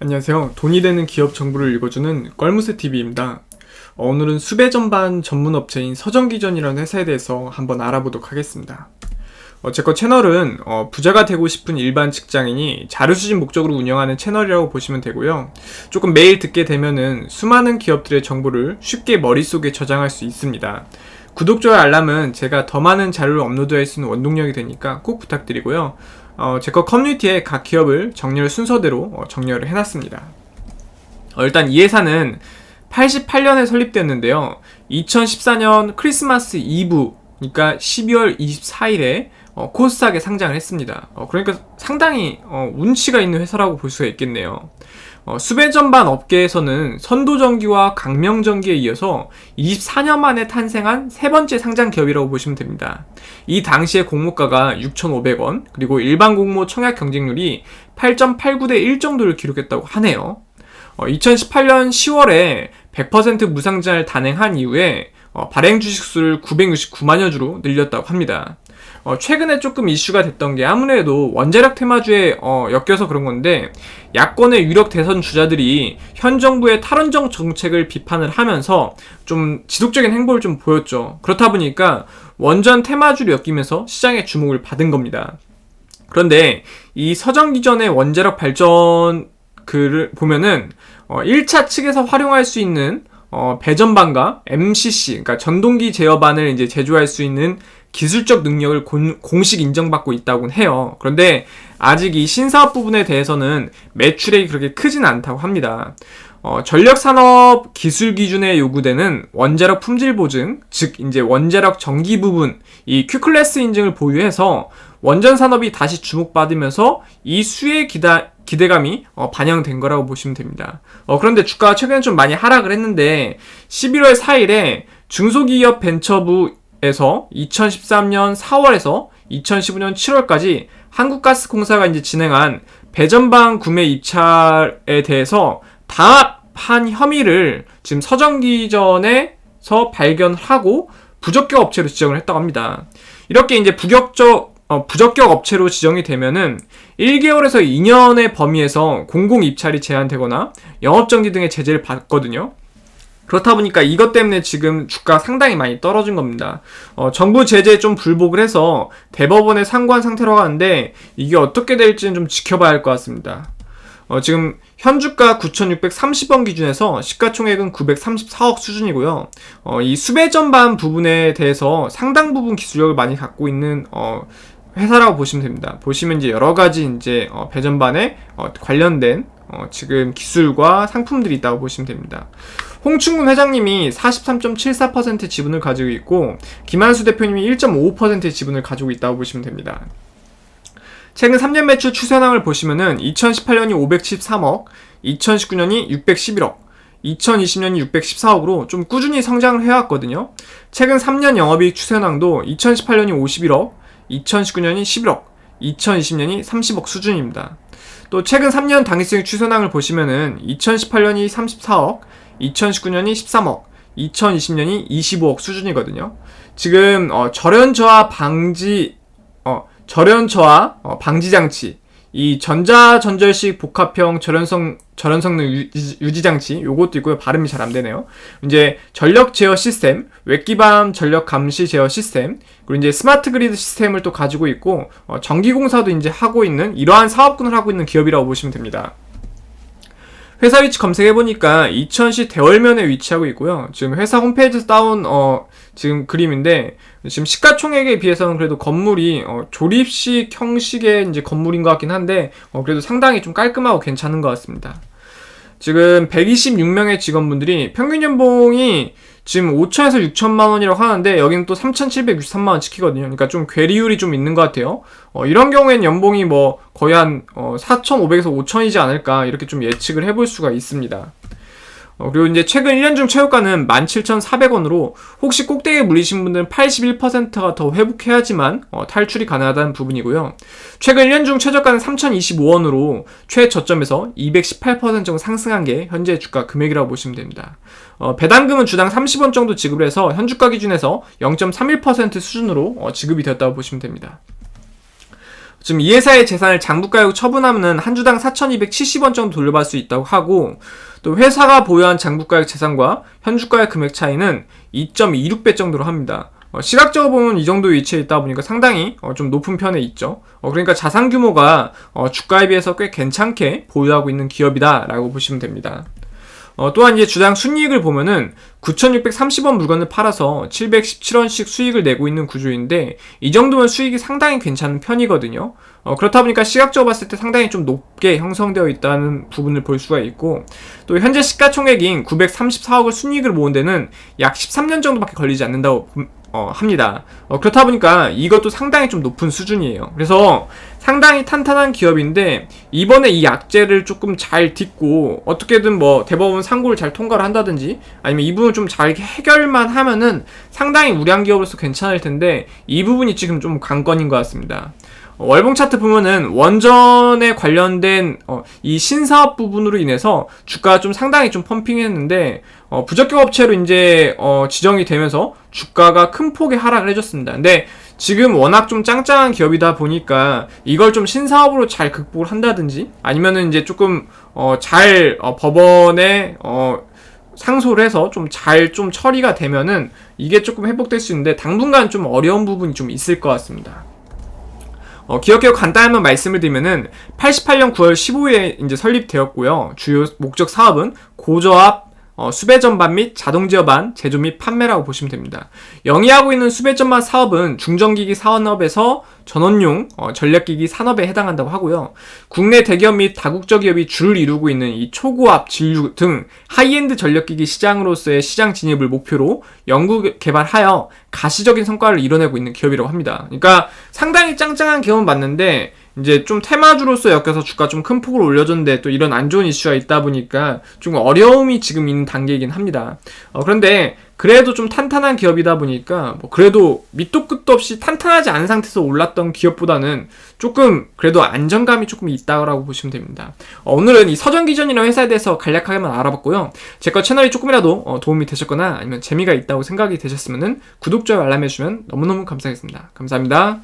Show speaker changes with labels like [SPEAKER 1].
[SPEAKER 1] 안녕하세요. 돈이 되는 기업 정보를 읽어주는 껄무새TV입니다. 오늘은 수배 전반 전문 업체인 서정기전이라는 회사에 대해서 한번 알아보도록 하겠습니다. 제 거 채널은 부자가 되고 싶은 일반 직장인이 자료수집 목적으로 운영하는 채널이라고 보시면 되고요. 조금 매일 듣게 되면은 수많은 기업들의 정보를 쉽게 머릿속에 저장할 수 있습니다. 구독, 좋아요, 알람은 제가 더 많은 자료를 업로드할 수 있는 원동력이 되니까 꼭 부탁드리고요. 제 거 커뮤니티에 각 기업을 정렬 순서대로 정렬을 해놨습니다. 일단 이 회사는 88년에 설립되었는데요. 2014년 크리스마스 이브, 그러니까 12월 24일에 코스닥에 상장을 했습니다. 그러니까 상당히 운치가 있는 회사라고 볼 수가 있겠네요. 수배 전반 업계에서는 선도전기와 강명전기에 이어서 24년 만에 탄생한 세 번째 상장 기업이라고 보시면 됩니다. 이 당시의 공모가가 6,500원, 그리고 일반 공모 청약 경쟁률이 8.89대 1 정도를 기록했다고 하네요. 2018년 10월에 100% 무상장을 단행한 이후에 발행 주식수를 969만여 주로 늘렸다고 합니다. 최근에 조금 이슈가 됐던 게 아무래도 원자력 테마주에 엮여서 그런 건데, 야권의 유력 대선 주자들이 현 정부의 탈원전 정책을 비판을 하면서 좀 지속적인 행보를 좀 보였죠. 그렇다 보니까 원전 테마주로 엮이면서 시장의 주목을 받은 겁니다. 그런데 이 서정기전의 원자력 발전 글을 보면은 1차 측에서 활용할 수 있는 배전반과 MCC, 그러니까 전동기 제어반을 이제 제조할 수 있는 기술적 능력을 공식 인정받고 있다고 해요. 그런데 아직 이 신사업 부분에 대해서는 매출액이 그렇게 크진 않다고 합니다. 전력산업 기술 기준에 요구되는 원자력 품질 보증, 즉 이제 원자력 전기 부분, 이 Q클래스 인증을 보유해서 원전 산업이 다시 주목받으면서 이 수혜의 기대감이 반영된 거라고 보시면 됩니다. 그런데 주가가 최근에 좀 많이 하락을 했는데 11월 4일에 중소기업 벤처부에서 2013년 4월에서 2015년 7월까지 한국가스공사가 이제 진행한 배전방 구매 입찰에 대해서 다합한 혐의를 지금 서정기전에서 발견하고 부적격 업체로 지정을 했다고 합니다. 이렇게 이제 부적격 업체로 지정이 되면은 1개월에서 2년의 범위에서 공공 입찰이 제한되거나 영업정지 등의 제재를 받거든요. 그렇다 보니까 이것 때문에 지금 주가 상당히 많이 떨어진 겁니다. 정부 제재에 좀 불복을 해서 대법원에 상고한 상태로 가는데 이게 어떻게 될지는 좀 지켜봐야 할 것 같습니다. 지금 현주가 9,630원 기준에서 시가총액은 934억 수준이고요. 이 수배 전반 부분에 대해서 상당 부분 기술력을 많이 갖고 있는 회사라고 보시면 됩니다. 보시면 이제 여러 가지 이제 배전반에 관련된 지금 기술과 상품들이 있다고 보시면 됩니다. 홍충근 회장님이 43.74% 지분을 가지고 있고 김한수 대표님이 1.55%의 지분을 가지고 있다고 보시면 됩니다. 최근 3년 매출 추세상을 보시면은 2018년이 513억, 2019년이 611억, 2020년이 614억으로 좀 꾸준히 성장을 해왔거든요. 최근 3년 영업이익 추세상도 2018년이 51억, 2019년이 11억, 2020년이 30억 수준입니다. 또 최근 3년 당기수익 추세상을 보시면은 2018년이 34억, 2019년이 13억, 2020년이 25억 수준이거든요. 지금 절연저하 방지 장치, 이 전자전절식 복합형 절연성능 유지장치, 요것도 있고요. 발음이 잘 안 되네요. 이제 전력 제어 시스템, 웹기반 전력 감시 제어 시스템, 그리고 이제 스마트 그리드 시스템을 또 가지고 있고, 전기공사도 이제 하고 있는, 이러한 사업군을 하고 있는 기업이라고 보시면 됩니다. 회사 위치 검색해보니까 이천시 대월면에 위치하고 있고요. 지금 회사 홈페이지에서 따온 지금 그림인데, 지금 시가총액에 비해서는 그래도 건물이 조립식 형식의 이제 건물인 것 같긴 한데 그래도 상당히 좀 깔끔하고 괜찮은 것 같습니다. 지금 126명의 직원분들이 평균 연봉이 지금 5천에서 6천만 원이라고 하는데 여기는 또 3,763만 원 찍히거든요. 그러니까 좀 괴리율이 좀 있는 것 같아요. 이런 경우에는 연봉이 뭐 거의 한 4,500에서 5천이지 않을까 이렇게 좀 예측을 해볼 수가 있습니다. 그리고 이제 최근 1년 중 최고가는 17,400원으로 혹시 꼭대기에 물리신 분들은 81%가 더 회복해야지만 탈출이 가능하다는 부분이고요. 최근 1년 중 최저가는 3,025원으로 최저점에서 218% 정도 상승한 게 현재 주가 금액이라고 보시면 됩니다. 배당금은 주당 30원 정도 지급을 해서 현주가 기준에서 0.31% 수준으로 지급이 되었다고 보시면 됩니다. 지금 이 회사의 재산을 장부가액 처분하면은 한 주당 4,270원 정도 돌려받을 수 있다고 하고, 또 회사가 보유한 장부가액 재산과 현주가액 금액 차이는 2.26배 정도로 합니다. 시각적으로 보면 이 정도 위치에 있다 보니까 상당히 좀 높은 편에 있죠. 그러니까 자산 규모가 주가에 비해서 꽤 괜찮게 보유하고 있는 기업이다라고 보시면 됩니다. 또한 이제 주당 순이익을 보면은 9,630원 물건을 팔아서 717원씩 수익을 내고 있는 구조인데, 이 정도면 수익이 상당히 괜찮은 편이거든요. 그렇다 보니까 시각적으로 봤을 때 상당히 좀 높게 형성되어 있다는 부분을 볼 수가 있고, 또 현재 시가총액인 934억을 순이익을 모은 데는 약 13년 정도밖에 걸리지 않는다고 합니다. 그렇다 보니까 이것도 상당히 좀 높은 수준이에요. 그래서 상당히 탄탄한 기업인데, 이번에 이 약재를 조금 잘 딛고 어떻게든 뭐 대법원 상고를 잘 통과를 한다든지 아니면 이 부분을 좀 잘 해결만 하면은 상당히 우량 기업으로서 괜찮을 텐데, 이 부분이 지금 좀 관건인 것 같습니다. 월봉 차트 보면은 원전에 관련된 이 신사업 부분으로 인해서 주가가 좀 상당히 좀 펌핑했는데, 부적격 업체로 이제 지정이 되면서 주가가 큰 폭의 하락을 해줬습니다. 근데 지금 워낙 좀 짱짱한 기업이다 보니까 이걸 좀 신사업으로 잘 극복을 한다든지 아니면은 이제 조금 잘 법원에 상소를 해서 좀 잘 좀 처리가 되면은 이게 조금 회복될 수 있는데, 당분간 좀 어려운 부분이 좀 있을 것 같습니다. 기업계획 간단히 한번 말씀을 드리면은 88년 9월 15일에 이제 설립되었고요. 주요 목적 사업은 고저압 수배 전반 및 자동 제어반 제조 및 판매라고 보시면 됩니다. 영위하고 있는 수배 전반 사업은 중전기기 산업에서 전원용 전략기기 산업에 해당한다고 하고요. 국내 대기업 및 다국적 기업이 줄을 이루고 있는 이 초고압, 진류 등 하이엔드 전력기기 시장으로서의 시장 진입을 목표로 연구 개발하여 가시적인 성과를 이뤄내고 있는 기업이라고 합니다. 그러니까 상당히 짱짱한 기업은 맞는데, 이제 좀 테마주로서 엮여서 주가 좀 큰 폭으로 올려줬는데 또 이런 안 좋은 이슈가 있다 보니까 좀 어려움이 지금 있는 단계이긴 합니다. 그런데 그래도 좀 탄탄한 기업이다 보니까 뭐 그래도 밑도 끝도 없이 탄탄하지 않은 상태에서 올랐던 기업보다는 조금 그래도 안정감이 조금 있다고 보시면 됩니다. 오늘은 이 서정기전이라는 회사에 대해서 간략하게만 알아봤고요. 제 거 채널이 조금이라도 도움이 되셨거나 아니면 재미가 있다고 생각이 되셨으면 구독, 좋아요, 알람 해주시면 너무너무 감사하겠습니다. 감사합니다.